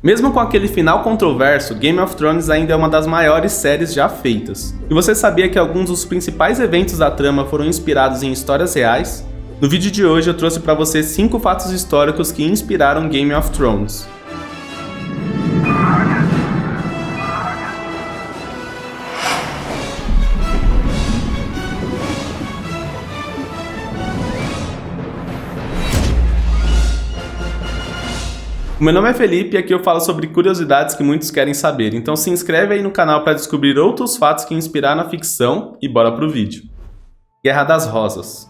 Mesmo com aquele final controverso, Game of Thrones ainda é uma das maiores séries já feitas. E você sabia que alguns dos principais eventos da trama foram inspirados em histórias reais? No vídeo de hoje eu trouxe para você 5 fatos históricos que inspiraram Game of Thrones. Meu nome é Felipe e aqui eu falo sobre curiosidades que muitos querem saber, então se inscreve aí no canal para descobrir outros fatos que inspiraram a ficção e bora pro vídeo. Guerra das Rosas.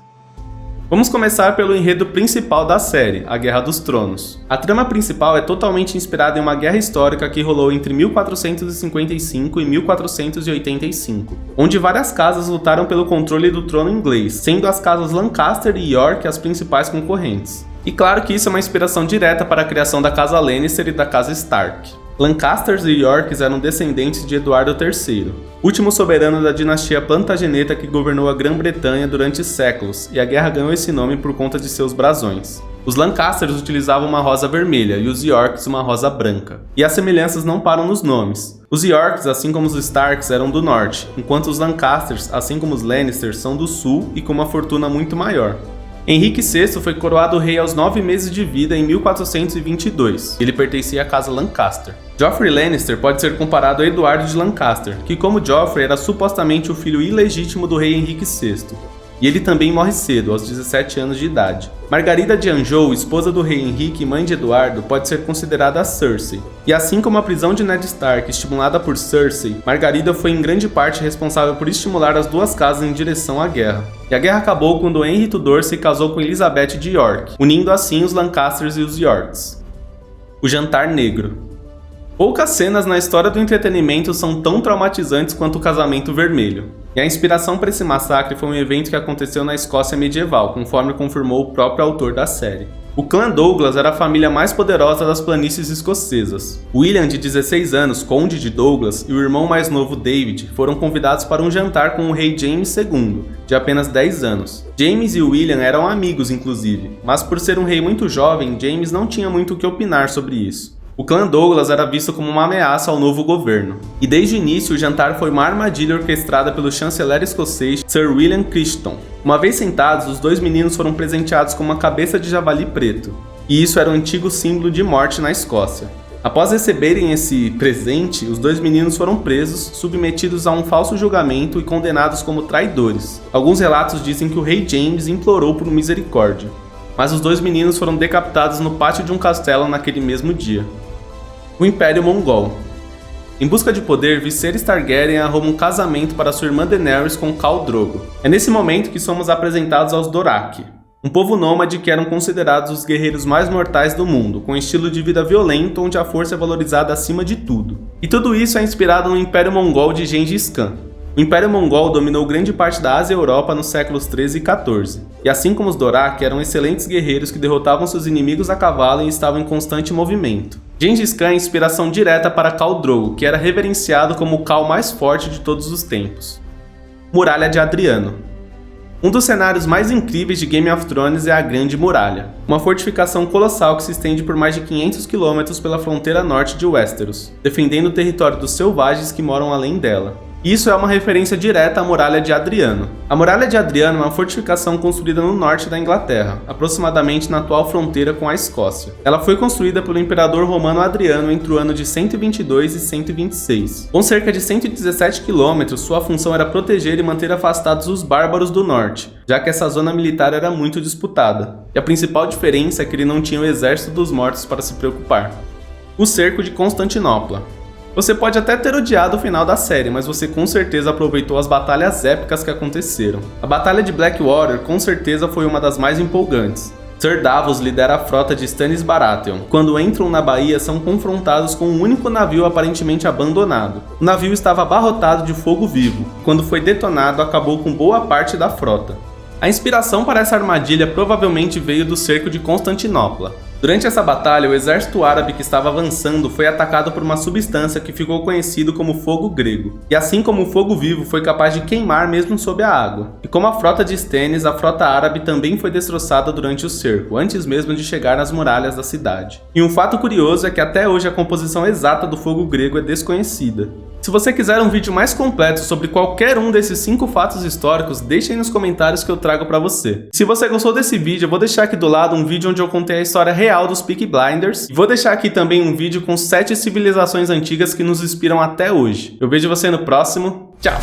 Vamos começar pelo enredo principal da série, a Guerra dos Tronos. A trama principal é totalmente inspirada em uma guerra histórica que rolou entre 1455 e 1485, onde várias casas lutaram pelo controle do trono inglês, sendo as casas Lancaster e York as principais concorrentes. E claro que isso é uma inspiração direta para a criação da casa Lannister e da casa Stark. Lancasters e Yorks eram descendentes de Eduardo III, último soberano da dinastia Plantageneta que governou a Grã-Bretanha durante séculos, e a guerra ganhou esse nome por conta de seus brasões. Os Lancasters utilizavam uma rosa vermelha e os Yorks uma rosa branca. E as semelhanças não param nos nomes. Os Yorks, assim como os Starks, eram do norte, enquanto os Lancasters, assim como os Lannisters, são do sul e com uma fortuna muito maior. Henrique VI foi coroado rei aos 9 meses de vida em 1422. Ele pertencia à casa Lancaster. Joffrey Lannister pode ser comparado a Eduardo de Lancaster, que como Joffrey era supostamente o filho ilegítimo do rei Henrique VI. E ele também morre cedo, aos 17 anos de idade. Margarida de Anjou, esposa do rei Henrique e mãe de Eduardo, pode ser considerada a Cersei. E assim como a prisão de Ned Stark, estimulada por Cersei, Margarida foi em grande parte responsável por estimular as duas casas em direção à guerra. E a guerra acabou quando Henry Tudor se casou com Elizabeth de York, unindo assim os Lancasters e os Yorks. O Jantar Negro. Poucas cenas na história do entretenimento são tão traumatizantes quanto o Casamento Vermelho. E a inspiração para esse massacre foi um evento que aconteceu na Escócia medieval, conforme confirmou o próprio autor da série. O clã Douglas era a família mais poderosa das planícies escocesas. William, de 16 anos, conde de Douglas, e o irmão mais novo David foram convidados para um jantar com o rei James II, de apenas 10 anos. James e William eram amigos, inclusive, mas por ser um rei muito jovem, James não tinha muito o que opinar sobre isso. O clã Douglas era visto como uma ameaça ao novo governo, e desde o início o jantar foi uma armadilha orquestrada pelo chanceler escocês Sir William Crichton. Uma vez sentados, os dois meninos foram presenteados com uma cabeça de javali preto, e isso era um antigo símbolo de morte na Escócia. Após receberem esse presente, os dois meninos foram presos, submetidos a um falso julgamento e condenados como traidores. Alguns relatos dizem que o rei James implorou por misericórdia, mas os dois meninos foram decapitados no pátio de um castelo naquele mesmo dia. O Império Mongol. Em busca de poder, Viserys Targaryen arruma um casamento para sua irmã Daenerys com Khal Drogo. É nesse momento que somos apresentados aos Dothraki, um povo nômade que eram considerados os guerreiros mais mortais do mundo, com um estilo de vida violento onde a força é valorizada acima de tudo. E tudo isso é inspirado no Império Mongol de Gengis Khan. O Império Mongol dominou grande parte da Ásia e Europa nos séculos 13 e 14, e assim como os Dothraki eram excelentes guerreiros que derrotavam seus inimigos a cavalo e estavam em constante movimento. Gengis Khan é inspiração direta para Khal Drogo, que era reverenciado como o Khal mais forte de todos os tempos. Muralha de Adriano. Um dos cenários mais incríveis de Game of Thrones é a Grande Muralha, uma fortificação colossal que se estende por mais de 500 km pela fronteira norte de Westeros, defendendo o território dos selvagens que moram além dela. Isso é uma referência direta à Muralha de Adriano. A Muralha de Adriano é uma fortificação construída no norte da Inglaterra, aproximadamente na atual fronteira com a Escócia. Ela foi construída pelo imperador romano Adriano entre o ano de 122 e 126. Com cerca de 117 km, sua função era proteger e manter afastados os bárbaros do norte, já que essa zona militar era muito disputada. E a principal diferença é que ele não tinha o exército dos mortos para se preocupar. O Cerco de Constantinopla. Você pode até ter odiado o final da série, mas você com certeza aproveitou as batalhas épicas que aconteceram. A Batalha de Blackwater com certeza foi uma das mais empolgantes. Ser Davos lidera a frota de Stannis Baratheon. Quando entram na baía, são confrontados com um único navio aparentemente abandonado. O navio estava abarrotado de fogo vivo. Quando foi detonado, acabou com boa parte da frota. A inspiração para essa armadilha provavelmente veio do cerco de Constantinopla. Durante essa batalha, o exército árabe que estava avançando foi atacado por uma substância que ficou conhecido como fogo grego. E assim como o fogo vivo foi capaz de queimar mesmo sob a água. E como a frota de Stennis, a frota árabe também foi destroçada durante o cerco, antes mesmo de chegar nas muralhas da cidade. E um fato curioso é que até hoje a composição exata do fogo grego é desconhecida. Se você quiser um vídeo mais completo sobre qualquer um desses 5 fatos históricos, deixe aí nos comentários que eu trago pra você. Se você gostou desse vídeo, eu vou deixar aqui do lado um vídeo onde eu contei a história real dos Peaky Blinders, e vou deixar aqui também um vídeo com 7 civilizações antigas que nos inspiram até hoje. Eu vejo você no próximo, tchau!